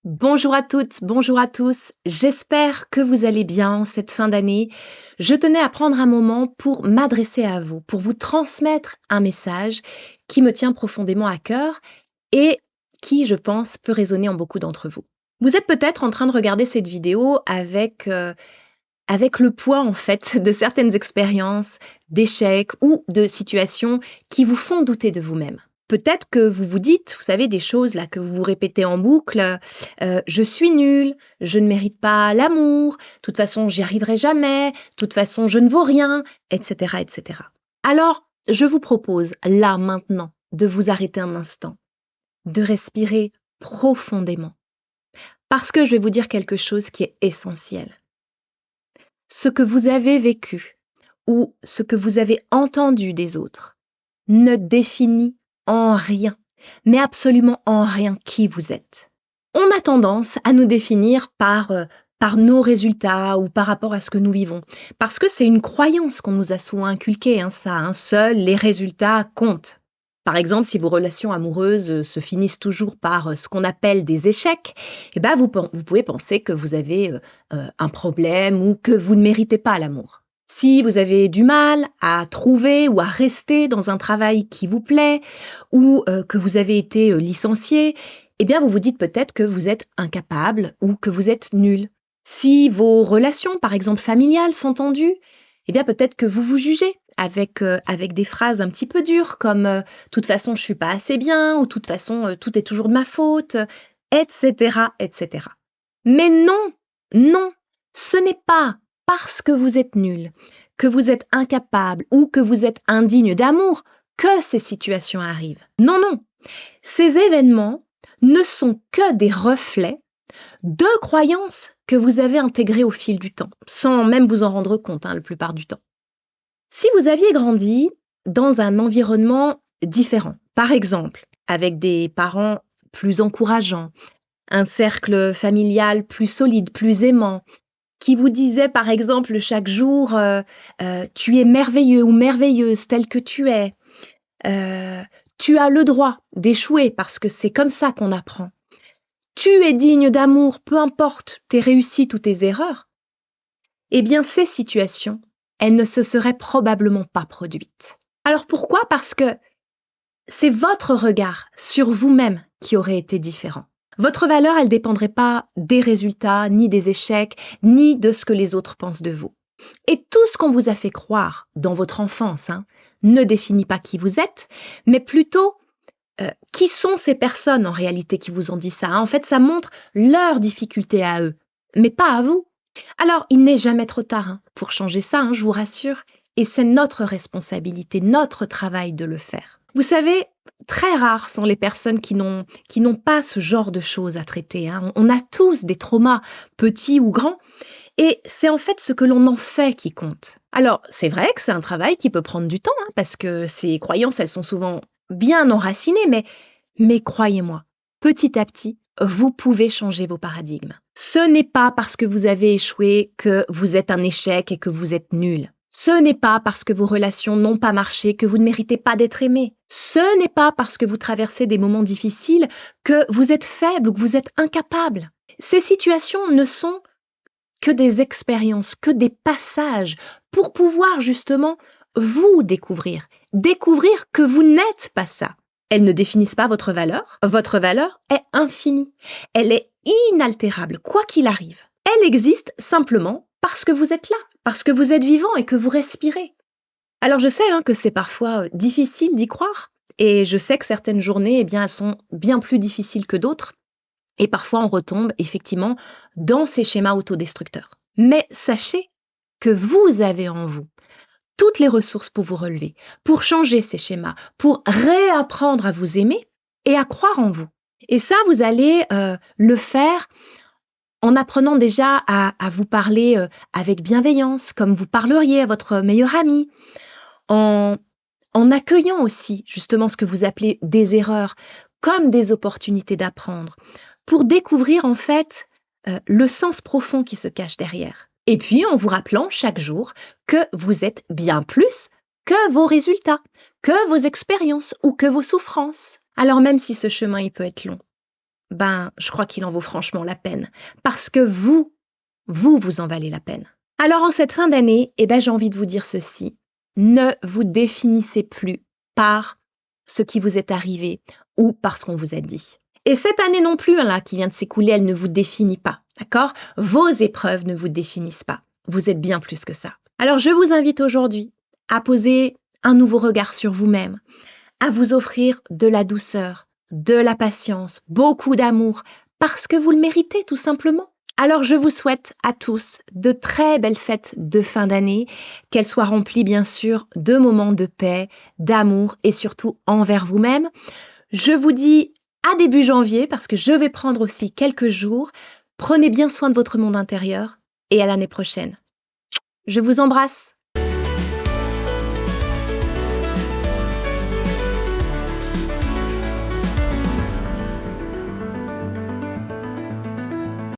Bonjour à toutes, bonjour à tous. J'espère que vous allez bien en cette fin d'année. Je tenais à prendre un moment pour m'adresser à vous, pour vous transmettre un message qui me tient profondément à cœur et qui, je pense, peut résonner en beaucoup d'entre vous. Vous êtes peut-être en train de regarder cette vidéo avec le poids, en fait, de certaines expériences, d'échecs ou de situations qui vous font douter de vous-même. Peut-être que vous vous dites, vous savez, des choses là que vous vous répétez en boucle, «Je suis nul, je ne mérite pas l'amour, de toute façon j'y arriverai jamais, de toute façon je ne vaux rien», et cetera, et cetera. Alors, je vous propose, là, maintenant, de vous arrêter un instant, de respirer profondément, parce que je vais vous dire quelque chose qui est essentiel. Ce que vous avez vécu ou ce que vous avez entendu des autres ne définit en rien, mais absolument en rien qui vous êtes. On a tendance à nous définir par nos résultats ou par rapport à ce que nous vivons, parce que c'est une croyance qu'on nous a souvent inculquée, ça, seuls les résultats comptent. Par exemple, si vos relations amoureuses se finissent toujours par ce qu'on appelle des échecs, eh ben vous pouvez penser que vous avez un problème ou que vous ne méritez pas l'amour. Si vous avez du mal à trouver ou à rester dans un travail qui vous plaît ou que vous avez été licencié, eh bien vous vous dites peut-être que vous êtes incapable ou que vous êtes nul. Si vos relations, par exemple familiales, sont tendues, eh bien peut-être que vous vous jugez avec des phrases un petit peu dures comme toute façon je suis pas assez bien ou toute façon tout est toujours de ma faute, etc., etc. Mais non, non, ce n'est pas parce que vous êtes nul, que vous êtes incapable ou que vous êtes indigne d'amour que ces situations arrivent. Non, non, ces événements ne sont que des reflets de croyances que vous avez intégrées au fil du temps, sans même vous en rendre compte la plupart du temps. Si vous aviez grandi dans un environnement différent, par exemple avec des parents plus encourageants, un cercle familial plus solide, plus aimant, qui vous disait par exemple chaque jour tu es merveilleux ou merveilleuse tel que tu es, tu as le droit d'échouer parce que c'est comme ça qu'on apprend. Tu es digne d'amour, peu importe tes réussites ou tes erreurs. Eh bien, ces situations, elles ne se seraient probablement pas produites. Alors pourquoi? Parce que c'est votre regard sur vous-même qui aurait été différent. Votre valeur, elle ne dépendrait pas des résultats, ni des échecs, ni de ce que les autres pensent de vous. Et tout ce qu'on vous a fait croire dans votre enfance ne définit pas qui vous êtes, mais plutôt qui sont ces personnes en réalité qui vous ont dit ça. En fait, ça montre leurs difficultés à eux, mais pas à vous. Alors, il n'est jamais trop tard pour changer ça, je vous rassure, et c'est notre responsabilité, notre travail de le faire. Vous savez, très rares sont les personnes qui n'ont pas ce genre de choses à traiter. On a tous des traumas, petits ou grands, et c'est en fait ce que l'on en fait qui compte. Alors, c'est vrai que c'est un travail qui peut prendre du temps, parce que ces croyances, elles sont souvent bien enracinées, mais croyez-moi, petit à petit, vous pouvez changer vos paradigmes. Ce n'est pas parce que vous avez échoué que vous êtes un échec et que vous êtes nul. Ce n'est pas parce que vos relations n'ont pas marché que vous ne méritez pas d'être aimé. Ce n'est pas parce que vous traversez des moments difficiles que vous êtes faible ou que vous êtes incapable. Ces situations ne sont que des expériences, que des passages pour pouvoir justement vous découvrir que vous n'êtes pas ça. Elles ne définissent pas votre valeur est infinie, elle est inaltérable, quoi qu'il arrive. Elle existe simplement parce que vous êtes là, parce que vous êtes vivant et que vous respirez. Alors je sais que c'est parfois difficile d'y croire, et je sais que certaines journées, elles sont bien plus difficiles que d'autres, et parfois on retombe effectivement dans ces schémas autodestructeurs. Mais sachez que vous avez en vous toutes les ressources pour vous relever, pour changer ces schémas, pour réapprendre à vous aimer et à croire en vous. Et ça, vous allez le faire en apprenant déjà à vous parler avec bienveillance, comme vous parleriez à votre meilleur ami, en, en accueillant aussi justement ce que vous appelez des erreurs comme des opportunités d'apprendre, pour découvrir en fait le sens profond qui se cache derrière. Et puis en vous rappelant chaque jour que vous êtes bien plus que vos résultats, que vos expériences ou que vos souffrances. Alors même si ce chemin il peut être long, ben, je crois qu'il en vaut franchement la peine. Parce que vous en valez la peine. Alors en cette fin d'année, j'ai envie de vous dire ceci. Ne vous définissez plus par ce qui vous est arrivé ou par ce qu'on vous a dit. Et cette année non plus, là, qui vient de s'écouler, elle ne vous définit pas, d'accord? Vos épreuves ne vous définissent pas. Vous êtes bien plus que ça. Alors je vous invite aujourd'hui à poser un nouveau regard sur vous-même, à vous offrir de la douceur, de la patience, beaucoup d'amour, parce que vous le méritez tout simplement. Alors je vous souhaite à tous de très belles fêtes de fin d'année, qu'elles soient remplies bien sûr de moments de paix, d'amour et surtout envers vous-même. Je vous dis à début janvier parce que je vais prendre aussi quelques jours. Prenez bien soin de votre monde intérieur et à l'année prochaine. Je vous embrasse.